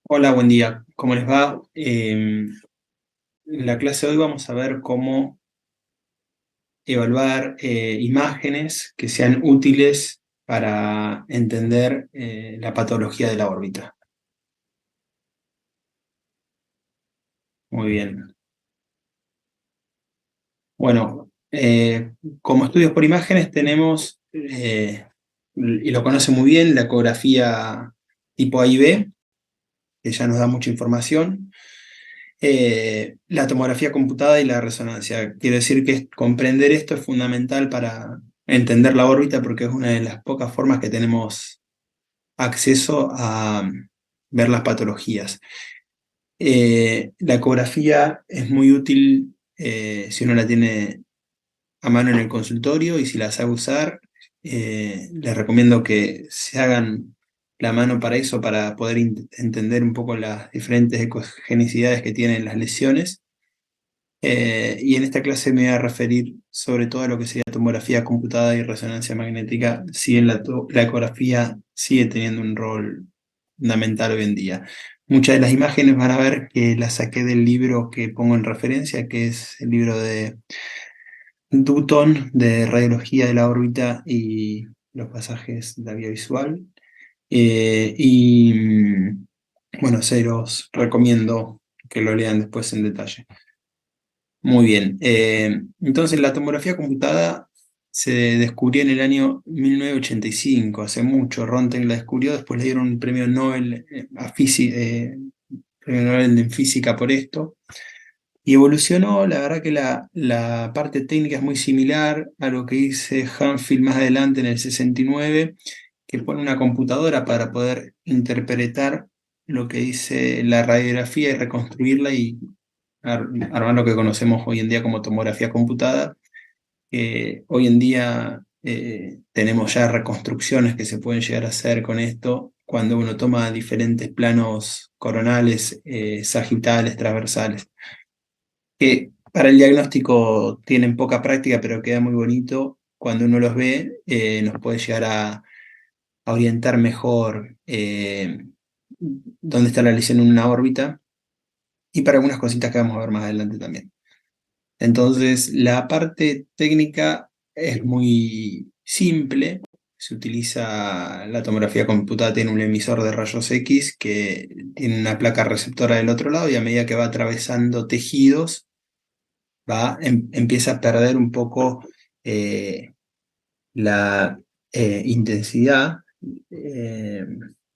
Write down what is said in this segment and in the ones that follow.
Hola, buen día. ¿Cómo les va? En la clase de hoy vamos a ver cómo evaluar imágenes que sean útiles para entender la patología de la órbita. Muy bien. Bueno, como estudios por imágenes tenemos, y lo conoce muy bien, la ecografía tipo A y B, que ya nos da mucha información. La tomografía computada y la resonancia. Quiero decir que comprender esto es fundamental para entender la órbita porque es una de las pocas formas que tenemos acceso a ver las patologías. La ecografía es muy útil si uno la tiene a mano en el consultorio y si la sabe usar, les recomiendo que se hagan la mano para eso, para poder entender un poco las diferentes ecogenicidades que tienen las lesiones. Y en esta clase me voy a referir sobre todo a lo que sería tomografía computada y resonancia magnética, si bien la ecografía sigue teniendo un rol fundamental hoy en día. Muchas de las imágenes van a ver que las saqué del libro que pongo en referencia, que es el libro de Dutton de radiología de la órbita y los pasajes de la vía visual. Bueno, se los recomiendo que lo lean después en detalle. Muy bien. Entonces, la tomografía computada se descubrió en el año 1985, hace mucho. Röntgen la descubrió, después le dieron un premio Nobel, premio Nobel en física por esto. Y evolucionó, la verdad que la parte técnica es muy similar a lo que dice Hanfield más adelante en el 69, que pone una computadora para poder interpretar lo que dice la radiografía y reconstruirla y armar lo que conocemos hoy en día como tomografía computada. Hoy en día tenemos ya reconstrucciones que se pueden llegar a hacer con esto cuando uno toma diferentes planos coronales, sagitales, transversales, que para el diagnóstico tienen poca práctica, pero queda muy bonito. Cuando uno los ve, nos puede llegar a orientar mejor dónde está la lesión en una órbita y para algunas cositas que vamos a ver más adelante también. Entonces, la parte técnica es muy simple. Se utiliza la tomografía computada, tiene un emisor de rayos X que tiene una placa receptora del otro lado y a medida que va atravesando tejidos, empieza a perder un poco eh, la intensidad, eh,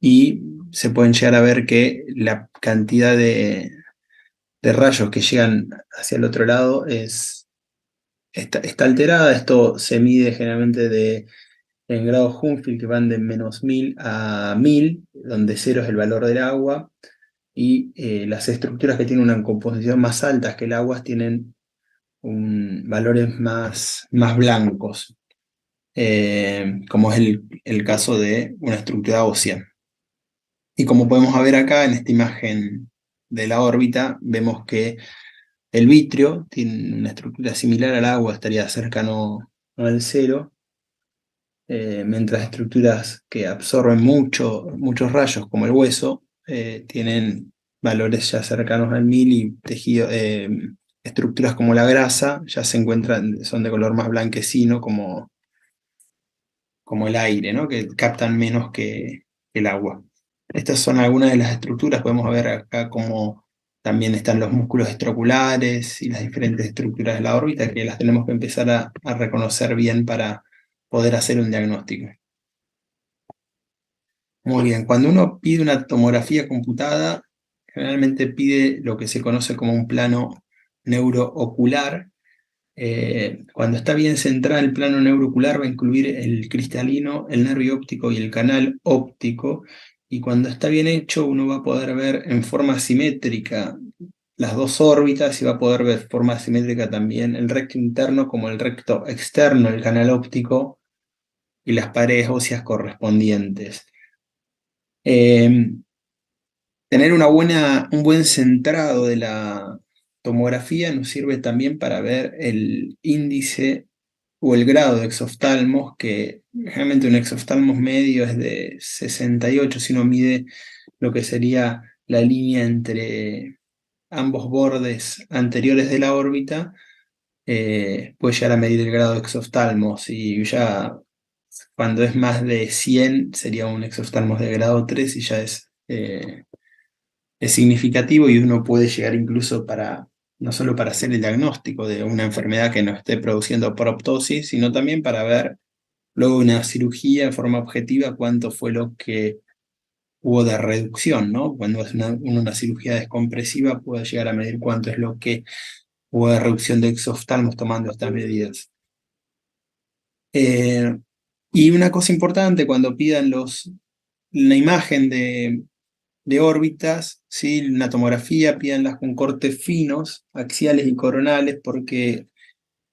y se pueden llegar a ver que la cantidad de rayos que llegan hacia el otro lado está alterada. Esto se mide generalmente en grados Hounsfield que van de -1000 a 1000, donde 0 es el valor del agua, y las estructuras que tienen una composición más alta que el agua tienen valores más blancos, como es el caso de una estructura ósea. Y como podemos ver acá en esta imagen de la órbita, vemos que el vitrio tiene una estructura similar al agua, estaría cercano al cero, mientras estructuras que absorben muchos rayos, como el hueso, tienen valores ya cercanos al 1000, y estructuras como la grasa ya se encuentran, son de color más blanquecino, como el aire, ¿no? Que captan menos que el agua. Estas son algunas de las estructuras. Podemos ver acá cómo también están los músculos extraoculares y las diferentes estructuras de la órbita, que las tenemos que empezar a reconocer bien para poder hacer un diagnóstico. Muy bien, cuando uno pide una tomografía computada, generalmente pide lo que se conoce como un plano neuroocular. Cuando está bien centrado el plano neuroocular va a incluir el cristalino, el nervio óptico y el canal óptico, y cuando está bien hecho uno va a poder ver en forma simétrica las dos órbitas y va a poder ver de forma simétrica también el recto interno como el recto externo, el canal óptico y las paredes óseas correspondientes. Eh, Tener un buen centrado de la tomografía nos sirve también para ver el índice o el grado de exoftalmos, que generalmente un exoftalmos medio es de 68 si uno mide lo que sería la línea entre ambos bordes anteriores de la órbita, puede llegar a medir el grado de exoftalmos, y ya cuando es más de 100 sería un exoftalmos de grado 3 y ya es significativo, y uno puede llegar incluso no solo para hacer el diagnóstico de una enfermedad que no esté produciendo proptosis, sino también para ver luego una cirugía en forma objetiva cuánto fue lo que hubo de reducción, ¿no? Cuando es una cirugía descompresiva puede llegar a medir cuánto es lo que hubo de reducción de exoftalmos tomando estas medidas. Eh, y una cosa importante, cuando pidan una imagen de órbitas, ¿sí? Una tomografía, pídanlas con cortes finos, axiales y coronales, porque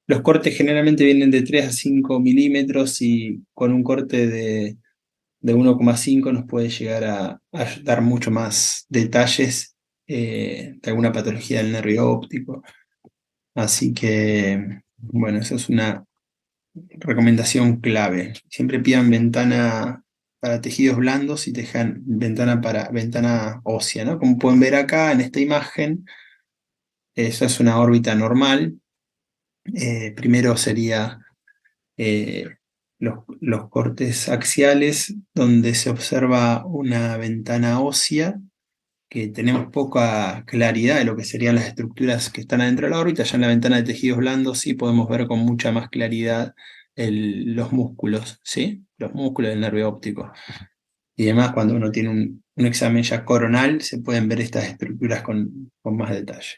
los cortes generalmente vienen de 3 a 5 milímetros, y con un corte de 1,5 nos puede llegar a dar mucho más detalles de alguna patología del nervio óptico. Así que, bueno, eso es una recomendación clave. Siempre pidan ventana para tejidos blandos y tejan ventana ósea, ¿no? Como pueden ver acá en esta imagen, eso es una órbita normal. Primero sería los cortes axiales, donde se observa una ventana ósea, que tenemos poca claridad de lo que serían las estructuras que están adentro de la órbita. Ya en la ventana de tejidos blandos sí podemos ver con mucha más claridad los músculos, ¿sí? Los músculos del nervio óptico. Y además, cuando uno tiene un examen ya coronal, se pueden ver estas estructuras con más detalle.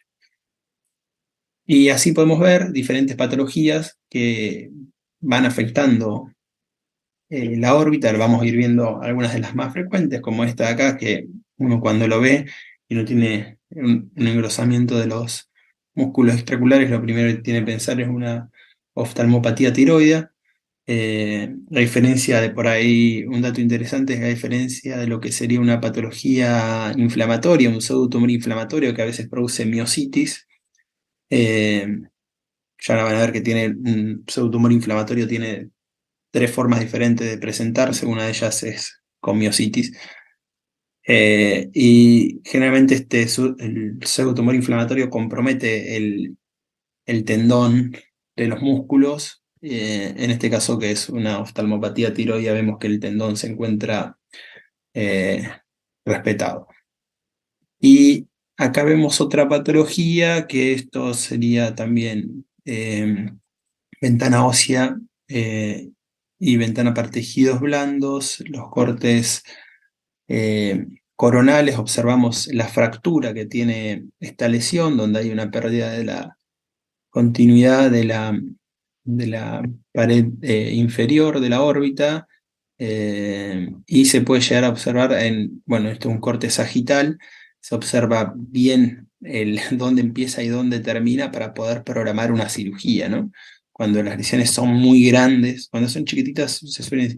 Y así podemos ver diferentes patologías que van afectando la órbita. Vamos a ir viendo algunas de las más frecuentes, como esta de acá, que uno cuando lo ve y no tiene un engrosamiento de los músculos extraculares, lo primero que tiene que pensar es una oftalmopatía tiroidea. La diferencia de por ahí, un dato interesante es la diferencia de lo que sería una patología inflamatoria, un pseudotumor inflamatorio que a veces produce miositis. Eh, ya van a ver que tiene un pseudotumor inflamatorio, tiene 3 formas diferentes de presentarse, una de ellas es con miositis. Y generalmente el pseudotumor inflamatorio compromete el tendón de los músculos. En este caso, que es una oftalmopatía tiroidea, vemos que el tendón se encuentra eh, respetado. Y acá vemos otra patología, que esto sería también ventana ósea y ventana para tejidos blandos, los cortes coronales. Observamos la fractura que tiene esta lesión, donde hay una pérdida de la continuidad de la pared inferior de la órbita, y se puede llegar a observar bueno, esto es un corte sagital, se observa bien dónde empieza y dónde termina para poder programar una cirugía, ¿no? Cuando las lesiones son muy grandes, cuando son chiquititas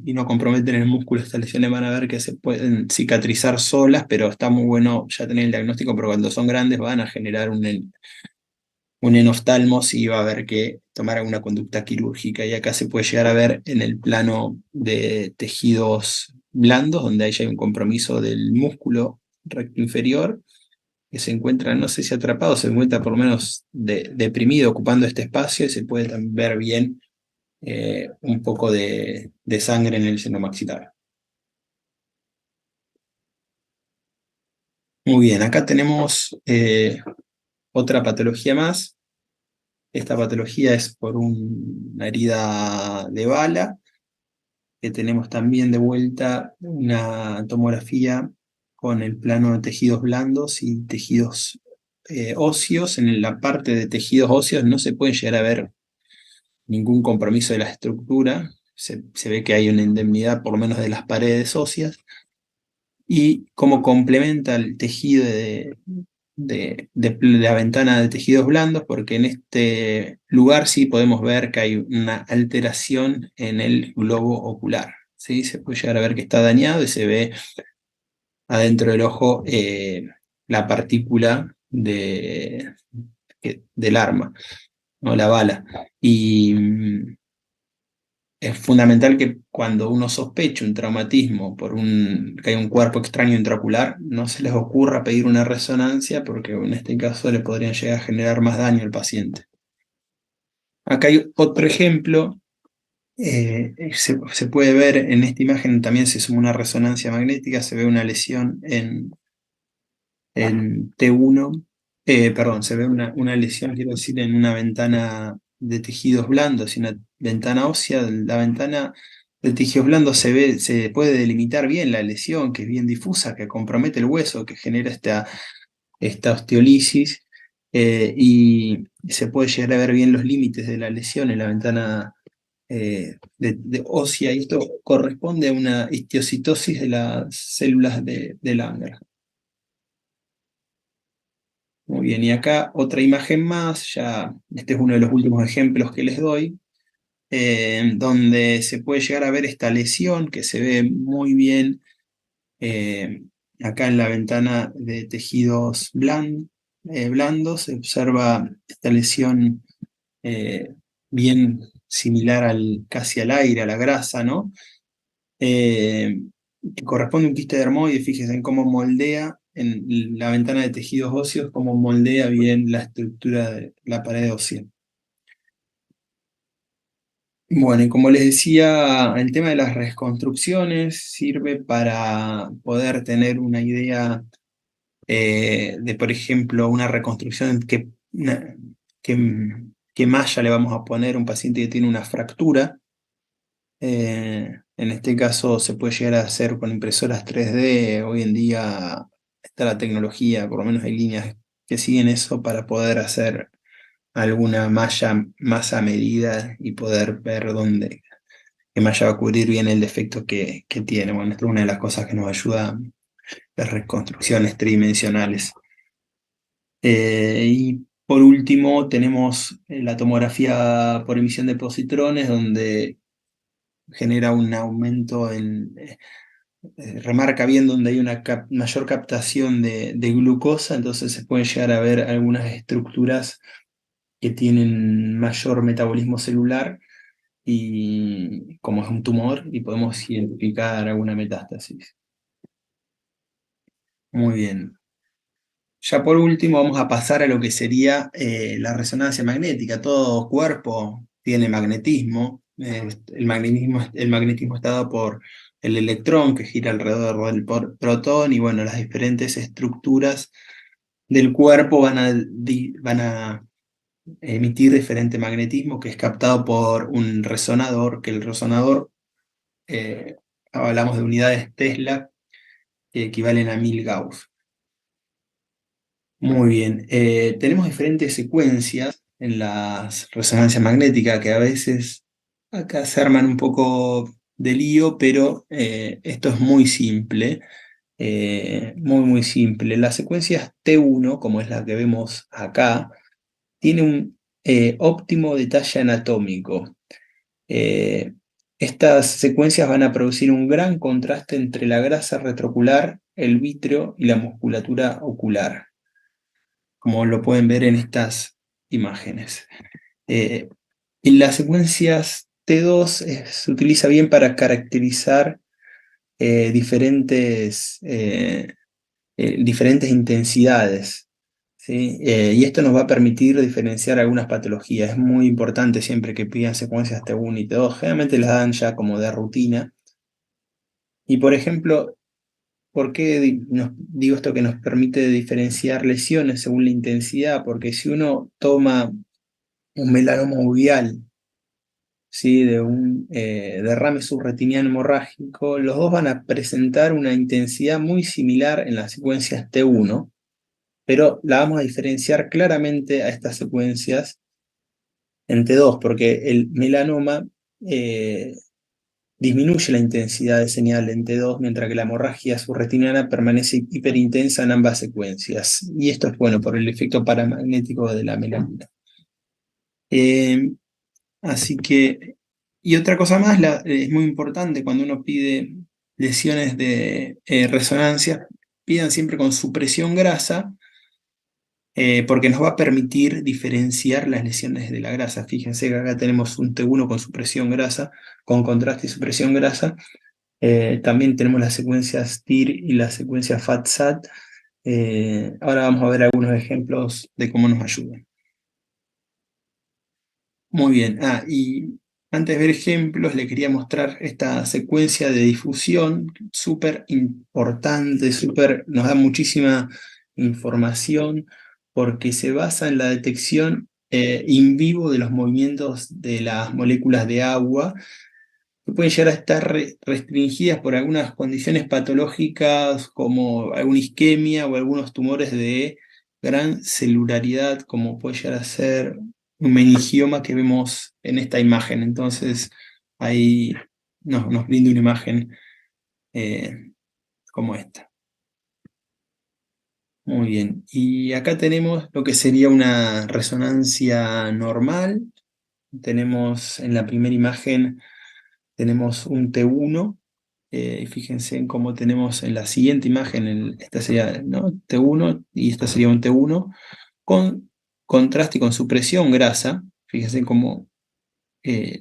y no comprometen el músculo, estas lesiones van a ver que se pueden cicatrizar solas, pero está muy bueno ya tener el diagnóstico, pero cuando son grandes van a generar un enoftalmos y va a haber que tomar alguna conducta quirúrgica. Y acá se puede llegar a ver en el plano de tejidos blandos, donde ahí ya hay un compromiso del músculo recto inferior, que se encuentra, no sé si atrapado, se encuentra por lo menos deprimido, ocupando este espacio, y se puede también ver bien un poco de sangre en el seno maxilar. Muy bien, acá tenemos otra patología más. Esta patología es por una herida de bala, que tenemos también de vuelta una tomografía con el plano de tejidos blandos y tejidos óseos. En la parte de tejidos óseos no se puede llegar a ver ningún compromiso de la estructura, se ve que hay una indemnidad por lo menos de las paredes óseas, y cómo complementa el tejido de la ventana de tejidos blandos, porque en este lugar sí podemos ver que hay una alteración en el globo ocular, ¿sí? Se puede llegar a ver que está dañado y se ve adentro del ojo la partícula del arma, ¿no? La bala. Y es fundamental que cuando uno sospeche un traumatismo que hay un cuerpo extraño intraocular, no se les ocurra pedir una resonancia porque en este caso le podrían llegar a generar más daño al paciente. Acá hay otro ejemplo, se puede ver en esta imagen, también se suma una resonancia magnética, se ve una lesión en T1, perdón, se ve una lesión, quiero decir, en una ventana de tejidos blandos y una ventana ósea. La ventana de tejidos blandos se puede delimitar bien la lesión, que es bien difusa, que compromete el hueso, que genera esta osteolisis, y se puede llegar a ver bien los límites de la lesión en la ventana de ósea, y esto corresponde a una histiocytosis de las células de Langerhans. Muy bien, y acá otra imagen más, ya este es uno de los últimos ejemplos que les doy, donde se puede llegar a ver esta lesión que se ve muy bien eh, acá en la ventana de tejidos blandos, se observa esta lesión bien similar casi al aire, a la grasa, ¿no? eh, que corresponde a un quiste dermoide. Fíjense en cómo moldea en la ventana de tejidos óseos, cómo moldea bien la estructura de la pared ósea. Bueno, y como les decía, el tema de las reconstrucciones sirve para poder tener una idea de, por ejemplo, una reconstrucción, qué malla le vamos a poner a un paciente que tiene una fractura. En este caso se puede llegar a hacer con impresoras 3D. Hoy en día está la tecnología, por lo menos hay líneas que siguen eso para poder hacer alguna malla más a medida y poder ver qué malla va a cubrir bien el defecto que tiene. Bueno, esto es una de las cosas que nos ayuda las reconstrucciones tridimensionales. Y por último tenemos la tomografía por emisión de positrones, donde genera un aumento remarca bien donde hay una mayor captación de glucosa, entonces se pueden llegar a ver algunas estructuras que tienen mayor metabolismo celular, y como es un tumor, y podemos identificar alguna metástasis. Muy bien. Ya por último vamos a pasar a lo que sería la resonancia magnética. Todo cuerpo tiene magnetismo. El magnetismo está dado por el electrón que gira alrededor del protón, y bueno, las diferentes estructuras del cuerpo van a emitir diferente magnetismo que es captado por un resonador, que el resonador, eh, hablamos de unidades Tesla que equivalen a 1000 Gauss. Muy bien, tenemos diferentes secuencias en las resonancias magnéticas que a veces acá se arman un poco de lío, pero esto es muy simple, muy simple. Las secuencias T1, como es la que vemos acá, tiene un óptimo detalle anatómico. Eh, Estas secuencias van a producir un gran contraste entre la grasa retrocular, el vítreo y la musculatura ocular, como lo pueden ver en estas imágenes. Eh, en las secuencias T2 se utiliza bien para caracterizar diferentes intensidades, ¿sí? Y esto nos va a permitir diferenciar algunas patologías. Es muy importante siempre que pidan secuencias T1 y T2. Generalmente las dan ya como de rutina. Y por ejemplo, ¿por qué digo esto que nos permite diferenciar lesiones según la intensidad? Porque si uno toma un melanoma uveal, ¿sí?, de un derrame subretiniano hemorrágico, los dos van a presentar una intensidad muy similar en las secuencias T1, pero la vamos a diferenciar claramente a estas secuencias en T2, porque el melanoma disminuye la intensidad de señal en T2, mientras que la hemorragia subretiniana permanece hiperintensa en ambas secuencias. Y esto es bueno por el efecto paramagnético de la melanina. Así que, y otra cosa más, es muy importante cuando uno pide lesiones de resonancia, pidan siempre con supresión grasa, porque nos va a permitir diferenciar las lesiones de la grasa. Fíjense que acá tenemos un T1 con supresión grasa, con contraste y supresión grasa. También tenemos las secuencias TIR y las secuencias FAT-SAT. Ahora vamos a ver algunos ejemplos de cómo nos ayudan. Muy bien. Y antes de ver ejemplos, le quería mostrar esta secuencia de difusión súper importante, nos da muchísima información porque se basa en la detección in vivo de los movimientos de las moléculas de agua que pueden llegar a estar restringidas por algunas condiciones patológicas como alguna isquemia o algunos tumores de gran celularidad, como puede llegar a ser un meningioma que vemos en esta imagen. Entonces, ahí nos brinda una imagen como esta. Muy bien. Y acá tenemos lo que sería una resonancia normal. Tenemos en la primera imagen tenemos un T1. Fíjense en cómo tenemos en la siguiente imagen, esta sería, ¿no?, T1 y esta sería un T1 con contraste y con supresión grasa. Fíjense cómo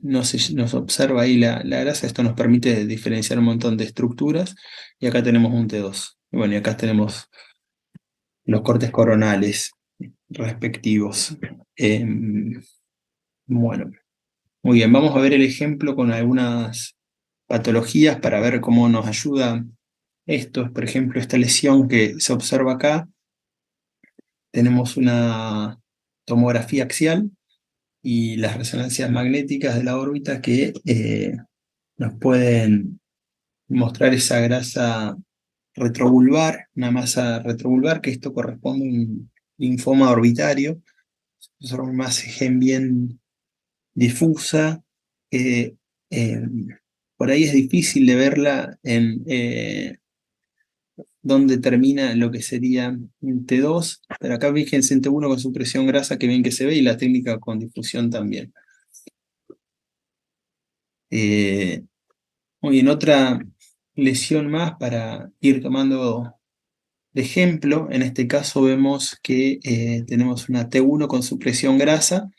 nos observa ahí la grasa. Esto nos permite diferenciar un montón de estructuras. Y acá tenemos un T2. Y bueno, y acá tenemos los cortes coronales respectivos. Bueno, muy bien, vamos a ver el ejemplo con algunas patologías para ver cómo nos ayuda esto. Por ejemplo, esta lesión que se observa acá, tenemos una tomografía axial y las resonancias magnéticas de la órbita que nos pueden mostrar esa grasa retrovulvar, una masa retrovulvar, que esto corresponde a un linfoma orbitario. Es una imagen bien difusa, que eh, por ahí es difícil de verla en donde termina lo que sería un T2, pero acá fíjense en T1 con supresión grasa, que bien que se ve, y la técnica con difusión también. Muy bien, otra lesión más para ir tomando de ejemplo. En este caso vemos que tenemos una T1 con supresión grasa,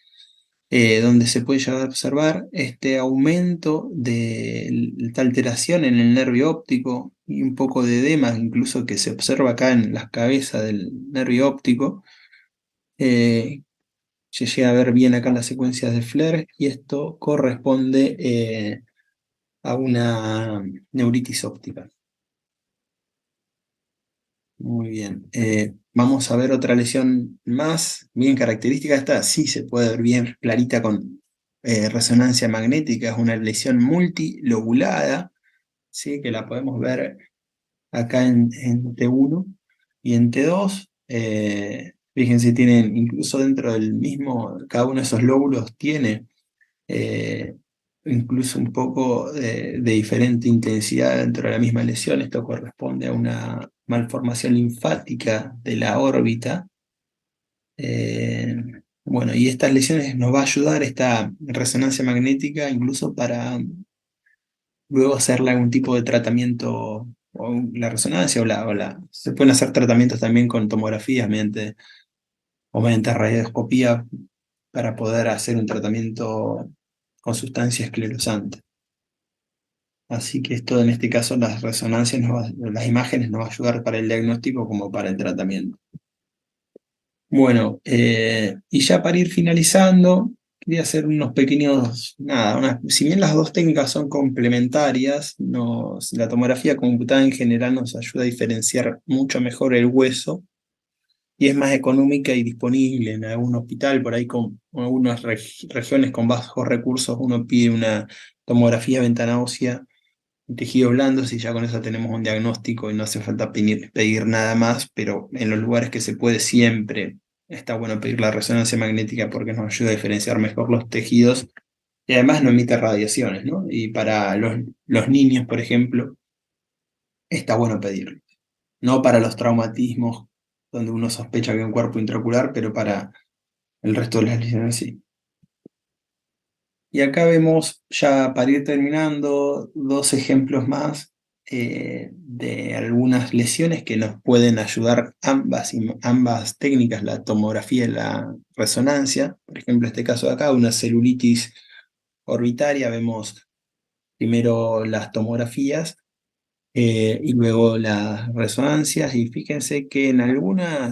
donde se puede llegar a observar este aumento de esta alteración en el nervio óptico y un poco de edema, incluso que se observa acá en las cabezas del nervio óptico. Se llega a ver bien acá en las secuencias de Flair, y esto corresponde a una neuritis óptica. Muy bien. Vamos a ver otra lesión más, bien característica. Esta sí se puede ver bien clarita con resonancia magnética. Es una lesión multilobulada, ¿sí?, que la podemos ver acá en T1 y en T2. Fíjense, tienen incluso dentro del mismo, cada uno de esos lóbulos tiene eh, incluso un poco de diferente intensidad dentro de la misma lesión. Esto corresponde a una malformación linfática de la órbita. Eh, bueno, y estas lesiones nos va a ayudar esta resonancia magnética incluso para luego hacerle algún tipo de tratamiento, o la resonancia se pueden hacer tratamientos también con tomografías mediante radioscopía para poder hacer un tratamiento con sustancia esclerosante. Así que esto, en este caso, las resonancias, las imágenes nos va a ayudar para el diagnóstico como para el tratamiento. Bueno, y ya para ir finalizando, quería hacer unos pequeños, si bien las dos técnicas son complementarias, la tomografía computada en general nos ayuda a diferenciar mucho mejor el hueso, y es más económica y disponible en algún hospital. Por ahí, con algunas regiones con bajos recursos, uno pide una tomografía ventana ósea y tejidos blandos, y ya con eso tenemos un diagnóstico y no hace falta pedir nada más. Pero en los lugares que se puede, siempre está bueno pedir la resonancia magnética porque nos ayuda a diferenciar mejor los tejidos y además no emite radiaciones, ¿no? Y para los niños, por ejemplo, está bueno pedirlo. No para los traumatismos donde uno sospecha que hay un cuerpo intraocular, pero para el resto de las lesiones sí. Y acá vemos, ya para ir terminando, dos ejemplos más de algunas lesiones que nos pueden ayudar ambas técnicas, la tomografía y la resonancia. Por ejemplo, este caso de acá, una celulitis orbitaria, vemos primero las tomografías y luego las resonancias. Y fíjense que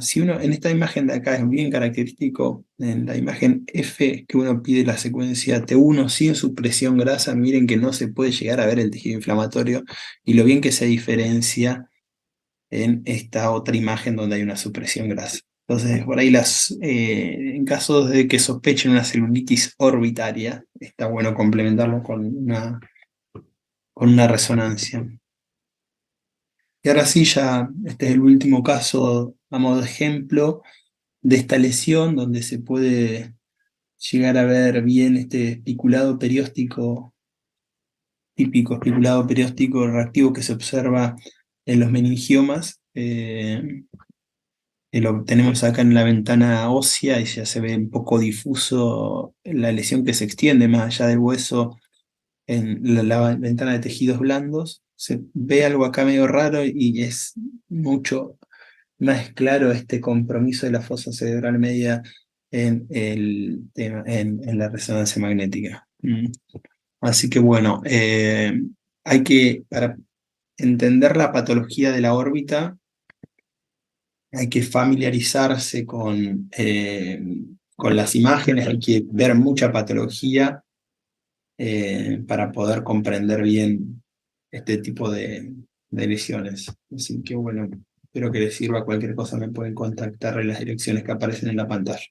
si uno, en esta imagen de acá es bien característico, en la imagen F, que uno pide la secuencia T1 sin supresión grasa, miren que no se puede llegar a ver el tejido inflamatorio y lo bien que se diferencia en esta otra imagen donde hay una supresión grasa. Entonces, por ahí en casos de que sospechen una celulitis orbitaria, está bueno complementarlo con una resonancia. Y ahora sí, ya este es el último caso, a modo de ejemplo, de esta lesión donde se puede llegar a ver bien este espiculado perióstico, típico espiculado perióstico reactivo que se observa en los meningiomas. Lo tenemos acá en la ventana ósea y ya se ve un poco difuso la lesión que se extiende más allá del hueso en la ventana de tejidos blandos. Se ve algo acá medio raro y es mucho más claro este compromiso de la fosa cerebral media en la resonancia magnética. Así que bueno, para entender la patología de la órbita, hay que familiarizarse con las imágenes, hay que ver mucha patología para poder comprender bien este tipo de lesiones. Así que bueno, espero que les sirva. Cualquier cosa me pueden contactar en las direcciones que aparecen en la pantalla.